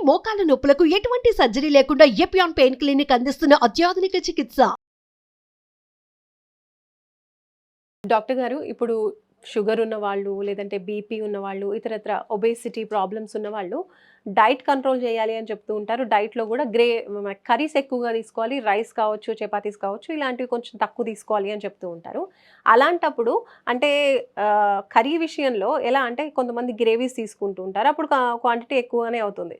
మోకాల నొప్పులకు ఎటువంటి సర్జరీ లేకుండా ఎపియాన్ పెయిన్ క్లినిక్ అందిస్తున్న అత్యాధునిక చికిత్స. డాక్టర్ గారు, ఇప్పుడు షుగర్ ఉన్నవాళ్ళు, లేదంటే బీపీ ఉన్నవాళ్ళు, ఇతరత్ర ఒబేసిటీ ప్రాబ్లమ్స్ ఉన్నవాళ్ళు డైట్ కంట్రోల్ చేయాలి అని చెప్తూ ఉంటారు. డైట్‌లో కూడా కర్రీస్ ఎక్కువగా తీసుకోవాలి. రైస్ కావచ్చు, చపాతీస్ కావచ్చు, ఇలాంటివి కొంచెం తక్కువ తీసుకోవాలి అని చెప్తూ ఉంటారు. అలాంటప్పుడు అంటే కర్రీ విషయంలో ఎలా అంటే కొంతమంది గ్రేవీస్ తీసుకుంటూ ఉంటారు. అప్పుడు క్వాంటిటీ ఎక్కువగానే అవుతుంది.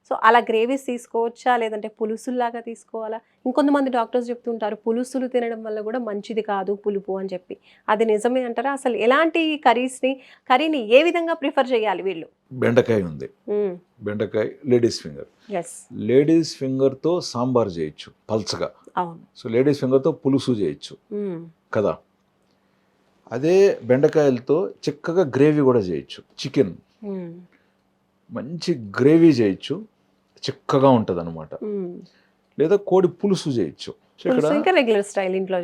సో, అలా గ్రేవీస్ తీసుకోవచ్చా? లేదంటే పులుసుల్లాగా తీసుకోవాలా? ఇంకొంతమంది డాక్టర్స్ చెప్తుంటారు పులుసులు తినడం వల్ల కూడా మంచిది కాదు పులుపు అని చెప్పి. అది నిజమే అంటారా? అసలు ఎలాంటి కర్రీని ఏ విధంగా ప్రిఫర్ చేయాలి వీళ్ళు? బెండకాయ ఉంది. బెండకాయ లేడీస్ ఫింగర్. యెస్. లేడీస్ ఫింగర్తో సాంబార్ చేయొచ్చు పల్చగా. అవును. సో లేడీస్ ఫింగర్తో పులుసు చేయొచ్చు కదా. అదే బెండకాయలతో చిక్కగా గ్రేవీ కూడా చేయొచ్చు. చికెన్ మంచి గ్రేవీ చేయొచ్చు, చిక్కగా ఉంటుంది అనమాట. లేదా కోడి పులుసు చేయొచ్చు. సో ఇంకా రెగ్యులర్ స్టైల్ ఇంట్లో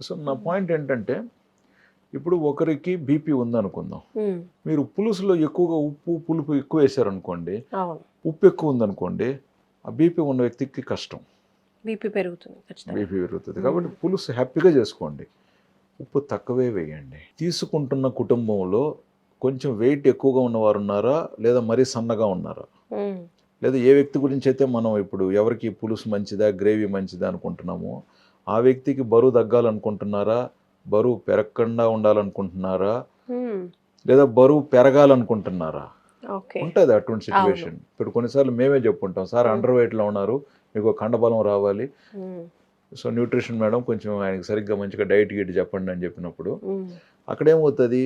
సో నా పాయింట్ ఏంటంటే, ఇప్పుడు ఒకరికి బీపీ ఉందనుకుందాం, మీరు పులుసులో ఎక్కువగా ఉప్పు పులుపు ఎక్కువ వేసారనుకోండి, ఉప్పు ఎక్కువ ఉందనుకోండి, ఆ బీపీ ఉన్న వ్యక్తికి కష్టం, బీపీ పెరుగుతుంది. కాబట్టి పులుసు హ్యాపీగా చేసుకోండి, ఉప్పు తక్కువే వేయండి. తీసుకుంటున్న కుటుంబంలో కొంచెం వెయిట్ ఎక్కువగా ఉన్నవారు ఉన్నారా, లేదా మరీ సన్నగా ఉన్నారా, లేదా ఏ వ్యక్తి గురించి అయితే మనం ఇప్పుడు ఎవరికి పులుసు మంచిదా గ్రేవీ మంచిదా అనుకుంటున్నామో ఆ వ్యక్తికి బరువు తగ్గాలనుకుంటున్నారా, బరువు పెరగకుండా ఉండాలనుకుంటున్నారా, లేదా బరువు పెరగాలనుకుంటున్నారా, ఉంటుంది అటువంటి సిచ్యువేషన్. ఇప్పుడు కొన్నిసార్లు మేమే చెప్పుకుంటాం, సార్ అండర్ వెయిట్లో ఉన్నారు, మీకు కండబలం రావాలి, సో న్యూట్రిషన్ మేడం కొంచెం ఆయనకి సరిగ్గా మంచిగా డైట్ గిట్ చెప్పండి అని చెప్పినప్పుడు అక్కడేమవుతుంది,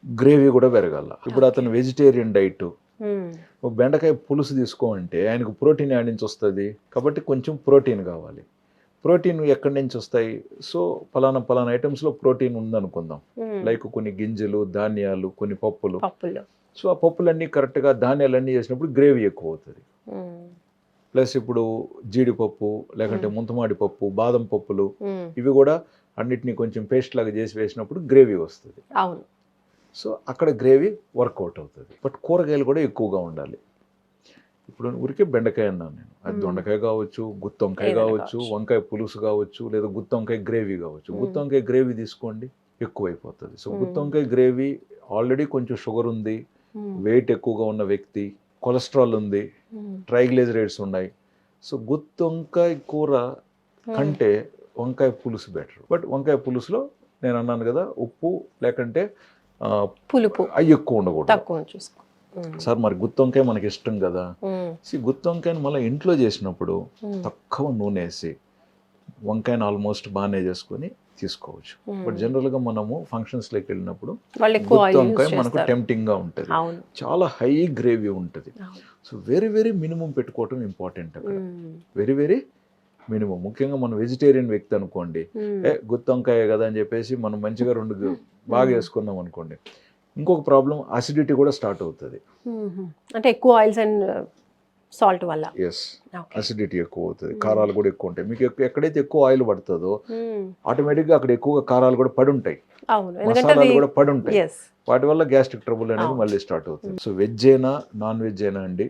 గ్రేవీ కూడా పెరగాల. ఇప్పుడు అతను వెజిటేరియన్ డైట్, బెండకాయ పులుసు తీసుకోమంటే ఆయనకు ప్రోటీన్ యాడ్ నుంచి వస్తుంది, కాబట్టి కొంచెం ప్రోటీన్ కావాలి. ప్రోటీన్ ఎక్కడి నుంచి వస్తాయి? సో పలానా ఐటమ్స్లో ప్రోటీన్ ఉందనుకుందాం, లైక్ కొన్ని గింజలు, ధాన్యాలు, కొన్ని పప్పులు. సో ఆ పప్పులన్నీ కరెక్ట్గా ధాన్యాలన్నీ చేసినప్పుడు గ్రేవీ ఎక్కువ అవుతుంది. ప్లస్ ఇప్పుడు జీడిపప్పు, లేకంటే ముంతమాడి పప్పు, బాదం పప్పులు, ఇవి కూడా అన్నిటినీ కొంచెం పేస్ట్ లాగా చేసి వేసినప్పుడు గ్రేవీ వస్తుంది. సో అక్కడ గ్రేవీ వర్కౌట్ అవుతుంది. బట్ కూరగాయలు కూడా ఎక్కువగా ఉండాలి. ఇప్పుడు ఊరికే బెండకాయ అన్నాను నేను, అది దొండకాయ కావచ్చు, గుత్తొంకాయ కావచ్చు, వంకాయ పులుసు కావచ్చు, లేదా గుత్తొంకాయ గ్రేవీ కావచ్చు. గుత్తొంకాయ గ్రేవీ తీసుకోండి, ఎక్కువైపోతుంది. సో గుత్తొంకాయ గ్రేవీ ఆల్రెడీ కొంచెం షుగర్ ఉంది, వెయిట్ ఎక్కువగా ఉన్న వ్యక్తి, కొలెస్ట్రాల్ ఉంది, ట్రైగ్లిజరైడ్స్ ఉన్నాయి. సో గుత్తొంకాయ కూర కంటే వంకాయ పులుసు బెటర్. బట్ వంకాయ పులుసులో నేను అన్నాను కదా, ఉప్పు లేకంటే పులుపు అవి ఎక్కువ ఉండకూడదు. సార్ మరి గుత్తొంకాయ మనకి ఇష్టం కదా, గుత్తొంకాయని మళ్ళీ ఇంట్లో చేసినప్పుడు తక్కువ నూనె వేసి వంకాయని ఆల్మోస్ట్ బాగానే చేసుకొని తీసుకోవచ్చు. బట్ జనరల్గా మనము ఫంక్షన్స్లోకి వెళ్ళినప్పుడు గుత్తొంకాయ మనకు టెంప్టింగ్గా ఉంటుంది, చాలా హై గ్రేవీ ఉంటుంది. సో వెరీ మినిమం పెట్టుకోవటం ఇంపార్టెంట్ అక్కడ, వెరీ మినిమం. ముఖ్యంగా మనం వెజిటేరియన్ వ్యక్తి అనుకోండి, గుత్తొంకాయ కదా అని చెప్పేసి మనం మంచిగా రెండు బాగా వేసుకున్నాం అనుకోండి, ఇంకొక ప్రాబ్లం అసిడిటీ కూడా స్టార్ట్ అవుతుంది. అంటే ఎక్కువ ఆయిల్స్ అండ్ సాల్ట్ వల్ల. ఎస్, అసిడిటీ ఎక్కువ అవుతుంది, కారాలు కూడా ఎక్కువ ఉంటాయి. మీకు ఎక్కడైతే ఎక్కువ ఆయిల్ పడుతుందో ఆటోమేటిక్గా అక్కడ ఎక్కువగా కారాలు కూడా పడి ఉంటాయి, మసాలాలు కూడా పడి ఉంటాయి, వాటి వల్ల గ్యాస్ట్రిక్ ట్రబుల్ అనేది మళ్ళీ స్టార్ట్ అవుతుంది. సో వెజ్ అయినా నాన్ వెజ్ అయినా అండి,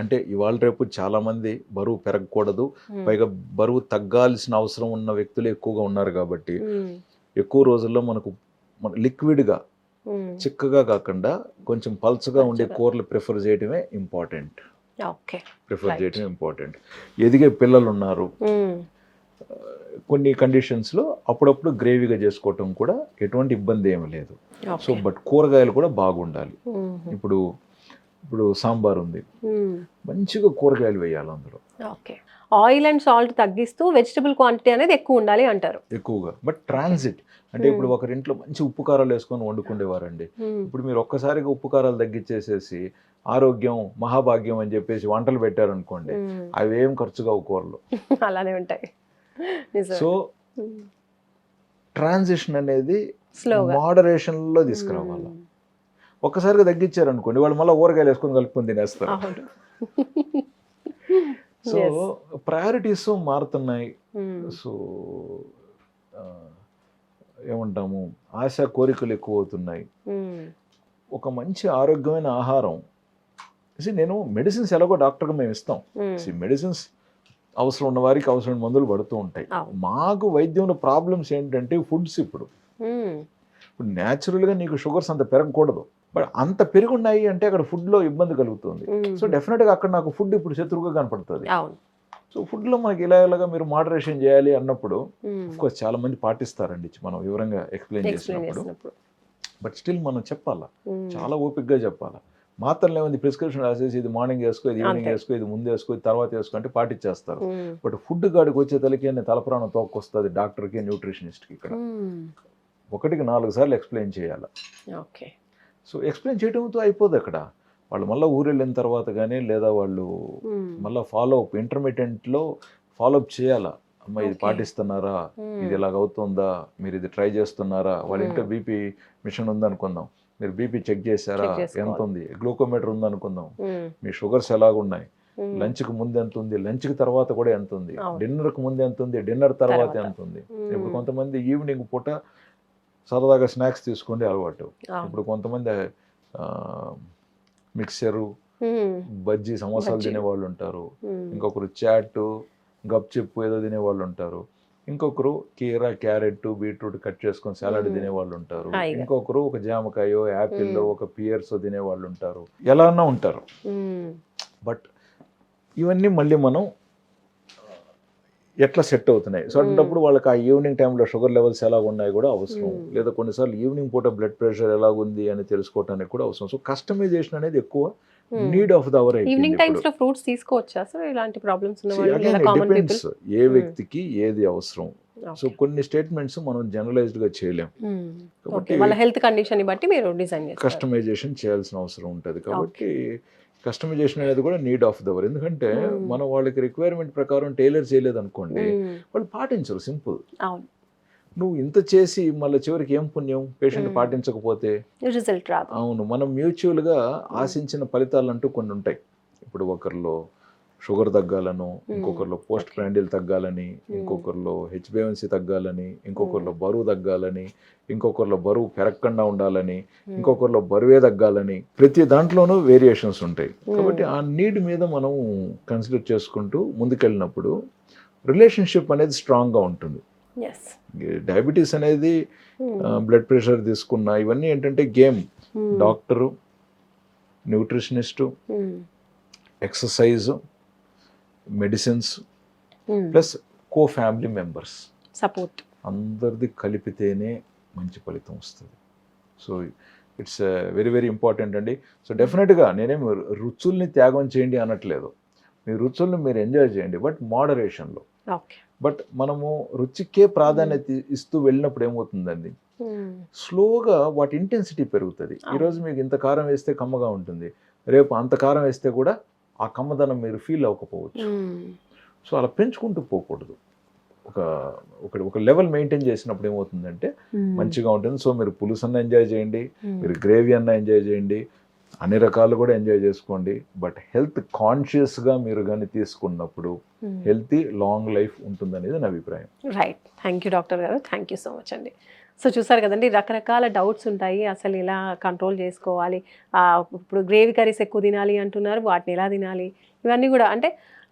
అంటే ఇవాళ రేపు చాలామంది బరువు పెరగకూడదు, పైగా బరువు తగ్గాల్సిన అవసరం ఉన్న వ్యక్తులు ఎక్కువగా ఉన్నారు. కాబట్టి ఎక్కువ రోజుల్లో మనకు లిక్విడ్గా చిక్కగా కాకుండా కొంచెం పల్చగా ఉండే కూరలు ప్రిఫర్ చేయడమే ఇంపార్టెంట్. ఎదిగే పిల్లలు ఉన్నారు, కొన్ని కండిషన్స్లో అప్పుడప్పుడు గ్రేవీగా చేసుకోవటం కూడా ఎటువంటి ఇబ్బంది ఏమి లేదు. సో బట్ కూరగాయలు కూడా బాగుండాలి. ఇప్పుడు సాంబార్ ఉంది, మంచిగా కూరగాయలు వేయాలి అందులో. ఆయిల్ అండ్ సాల్ట్ తగ్గిస్తూ వెజిటబుల్ క్వాంటిటీ అనేది ఎక్కువ ఉండాలి అంటారు. ఎక్కువగా. బట్ ట్రాన్సిట్ అంటే ఇప్పుడు ఒకరింట్లో మంచి ఉప్పు కారాలు వేసుకొని వండుకుండేవారండి. ఇప్పుడు మీరు ఒక్కసారిగా ఉప్పు కారాలు తగ్గించేసేసి ఆరోగ్యం మహాభాగ్యం అని చెప్పేసి వంటలు పెట్టారనుకోండి, అవి ఏం ఖర్చుగా కూరలు అలానే ఉంటాయి. సో ట్రాన్సిషన్ అనేది మోడరేషన్లో తీసుకురావాలి. ఒక్కసారిగా తగ్గించారనుకోండి, వాళ్ళు మళ్ళీ ఊరగాయలు వేసుకొని కలుపుకొని తినేస్తారు. సో ప్రయారిటీస్ మారుతున్నాయి. సో ఏమంటాము, ఆశ కోరికలు ఎక్కువ అవుతున్నాయి. ఒక మంచి ఆరోగ్యమైన ఆహారం నేను మెడిసిన్స్ ఎలాగో డాక్టర్గా మేము ఇస్తాం. మెడిసిన్స్ అవసరం ఉన్న వారికి అవసరమైన మందులు పడుతూ ఉంటాయి. మాకు వైద్యంలో ప్రాబ్లమ్స్ ఏంటంటే ఫుడ్స్. ఇప్పుడు న్యాచురల్గా నీకు షుగర్స్ అంత పెరగకూడదు, బట్ అంత పెరుగున్నాయి అంటే అక్కడ ఫుడ్లో ఇబ్బంది కలుగుతుంది. సో డెఫినెట్గా అక్కడ నాకు ఫుడ్ ఇప్పుడు శత్రువుగా కనపడుతుంది. సో ఫుడ్లో మనకి ఇలాగా మీరు మోడరేషన్ చేయాలి అన్నప్పుడు కోర్స్ చాలా మంది పాటిస్తారండి, మనం వివరంగా ఎక్స్ప్లెయిన్ చేసినప్పుడు. బట్ స్టిల్ మనం చెప్పాలా, చాలా ఓపిక్గా చెప్పాలా. మాత్రలు ఏమైంది ప్రిస్క్రిప్షన్ రాసేసి ఇది మార్నింగ్ వేసుకో, ఇది ఈవినింగ్ వేసుకో, ఇది ముందు వేసుకో, ఇది తర్వాత వేసుకో అంటే పాటించేస్తారు. బట్ ఫుడ్ గాడికి వచ్చే తలకి తలప్రాణం తోక్కొస్తుంది డాక్టర్కి, న్యూట్రిషనిస్ట్కి. ఇక్కడ 1కి 4 సార్లు ఎక్స్ప్లెయిన్ చేయాలి. ఓకే. సో ఎక్స్ప్లెయిన్ చేయడంతో అయిపోదు అక్కడ. వాళ్ళు మళ్ళీ ఊరు వెళ్ళిన తర్వాత కానీ లేదా వాళ్ళు మళ్ళీ ఫాలోఅప్ ఇంటర్మీడియట్లో ఫాలోఅప్ చేయాలా. అమ్మ ఇది పాటిస్తున్నారా, ఇది ఇలాగ అవుతుందా, మీరు ఇది ట్రై చేస్తున్నారా. వాళ్ళ ఇంట్లో బీపీ మిషన్ ఉందనుకుందాం, మీరు బీపీ చెక్ చేశారా, ఎంత ఉంది, గ్లూకోమీటర్ ఉందనుకుందాం, మీ షుగర్స్ ఎలాగున్నాయి, లంచ్కి ముందు ఎంత ఉంది, లంచ్కి తర్వాత కూడా ఎంత ఉంది, డిన్నర్కి ముందు ఎంత ఉంది, డిన్నర్ తర్వాత ఎంత ఉంది. ఇప్పుడు కొంతమంది ఈవినింగ్ పూట సరదాగా స్నాక్స్ తీసుకోండి అలవాటు. ఇప్పుడు కొంతమంది మిక్సరు, బజ్జీ, సమోసాలు తినేవాళ్ళు ఉంటారు. ఇంకొకరు చాట్, గప్చిప్పు ఏదో తినేవాళ్ళు ఉంటారు. ఇంకొకరు కీరా, క్యారెట్, బీట్రూట్ కట్ చేసుకొని సలాడ్ తినేవాళ్ళు ఉంటారు. ఇంకొకరు ఒక జామకాయో, యాపిల్లో, ఒక పియర్స్ తినేవాళ్ళు ఉంటారు. ఎలా అన్నా ఉంటారు. బట్ ఇవన్నీ మళ్ళీ మనం ఎట్లా సెట్ అవుతున్నాయి. సో అన్నప్పుడు వాళ్ళకి ఆ ఈవినింగ్ టైంలో షుగర్ లెవెల్స్ ఎలా ఉన్నాయి కూడా అవసరం. లేదా కొన్నిసార్లు ఈవినింగ్ పూట బ్లడ్ ప్రెషర్ ఎలాగుంది అని తెలుసుకోవడానికి కూడా అవసరం. సో కస్టమైజేషన్ అనేది ఎక్కువ need of the hour. Evening times లో ఫ్రూట్స్ తీసుకోవచ్చా సార్ ఇలాంటి ప్రాబ్లమ్స్ ఉన్న వాళ్ళు, లేదా కామన్ పీపుల్? ఏ వ్యక్తికి ఏది అవసరం. సో కొన్ని స్టేట్మెంట్స్ మనం జనరలైజ్డ్ గా చేయలేం కాబట్టి వాళ్ళ హెల్త్ కండిషన్ ని బట్టి మీరు డిజైన్ చేస్తారు. కస్టమైజేషన్ చేయాల్సిన అవసరం ఉంటుంది. కాబట్టి కస్టమైజేషన్ అనేది కూడా నీడ్ ఆఫ్ ద అవర్. ఎందుకంటే మనం వాళ్ళకి రిక్వైర్మెంట్ ప్రకారం టైలర్ చేయలేదు అనుకోండి, వాళ్ళు పాటించరు. సింపుల్. నువ్వు ఇంత చేసి మళ్ళీ చివరికి ఏం పుణ్యం పేషెంట్ పాటించకపోతే రిజల్ట్ రాదు. అవును, మనం మ్యూచువల్గా ఆశించిన ఫలితాలు అంటూ కొన్ని ఉంటాయి. ఇప్పుడు ఒకరిలో షుగర్ తగ్గాలను, ఇంకొకరిలో పోస్ట్ ప్రాండిల్ తగ్గాలని, ఇంకొకరిలో హెచ్బిఎన్సీ తగ్గాలని, ఇంకొకరిలో బరువు తగ్గాలని, ఇంకొకరిలో బరువు పెరగకుండా ఉండాలని, ఇంకొకరిలో బరువే తగ్గాలని. ప్రతి దాంట్లోనూ వేరియేషన్స్ ఉంటాయి. కాబట్టి ఆ నీడ్ మీద మనం కన్సిడర్ చేసుకుంటూ ముందుకెళ్ళినప్పుడు రిలేషన్షిప్ అనేది స్ట్రాంగ్గా ఉంటుంది. డయాబెటీస్ అనేది, బ్లడ్ ప్రెషర్ తీసుకున్న ఇవన్నీ ఏంటంటే game. Doctor, nutritionist, exercise, medicines plus కో ఫ్యామిలీ మెంబర్స్ సపోర్ట్ అందరిది కలిపితేనే మంచి ఫలితం వస్తుంది. So it's very very important అండి. సో డెఫినెట్గా నేనేమి రుచుల్ని త్యాగం చేయండి అనట్లేదు. మీ రుచుల్ని మీరు ఎంజాయ్ చేయండి, బట్ మోడరేషన్లో. బట్ మనము రుచికే ప్రాధాన్యత ఇస్తూ వెళ్ళినప్పుడు ఏమవుతుందండి, స్లోగా వాటి ఇంటెన్సిటీ పెరుగుతుంది. ఈరోజు మీకు ఇంత కారం వేస్తే కమ్మగా ఉంటుంది, రేపు అంత కారం వేస్తే కూడా ఆ కమ్మదనం మీరు ఫీల్ అవ్వకపోవచ్చు. సో అలా పెంచుకుంటూ పోకూడదు. ఒక లెవెల్ మెయింటైన్ చేసినప్పుడు ఏమవుతుందంటే మంచిగా ఉంటుంది. సో మీరు పులుసు అన్న ఎంజాయ్ చేయండి, మీరు గ్రేవీ అన్న ఎంజాయ్ చేయండి, అన్ని రకాలు కూడా ఎంజాయ్ చేసుకోండి. బట్ హెల్త్ కాన్షియస్గా మీరు కానీ తీసుకున్నప్పుడు హెల్తీ లాంగ్ లైఫ్ ఉంటుందనేది నా అభిప్రాయం. రైట్. థ్యాంక్ యూ డాక్టర్ గారు, థ్యాంక్ యూ సో మచ్ అండి. సో చూసారు కదండి, రకరకాల డౌట్స్ ఉంటాయి. అసలు ఎలా కంట్రోల్ చేసుకోవాలి, ఇప్పుడు గ్రేవీ కర్రీస్ ఎక్కువ తినాలి అంటున్నారు, వాటిని ఎలా తినాలి, ఇవన్నీ కూడా అంటే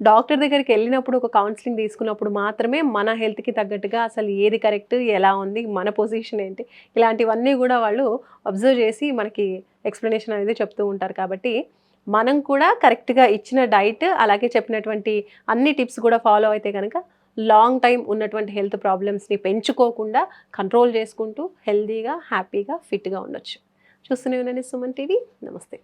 డాక్టర్ దగ్గరికి వెళ్ళినప్పుడు ఒక కౌన్సిలింగ్ తీసుకున్నప్పుడు మాత్రమే మన హెల్త్కి తగ్గట్టుగా అసలు ఏది కరెక్ట్, ఎలా ఉంది, మన పొజిషన్ ఏంటి, ఇలాంటివన్నీ కూడా వాళ్ళు అబ్జర్వ్ చేసి మనకి ఎక్స్ప్లెనేషన్ అనేది చెప్తూ ఉంటారు. కాబట్టి మనం కూడా కరెక్ట్గా ఇచ్చిన డైట్ అలాగే చెప్పినటువంటి అన్ని టిప్స్ కూడా ఫాలో అయితే కనుక లాంగ్ టైం ఉన్నటువంటి హెల్త్ ప్రాబ్లమ్స్ని పెంచుకోకుండా కంట్రోల్ చేసుకుంటూ హెల్తీగా, హ్యాపీగా, ఫిట్గా ఉండొచ్చు. చూస్తూనే ఉండండి సుమన్ టీవీ. నమస్తే.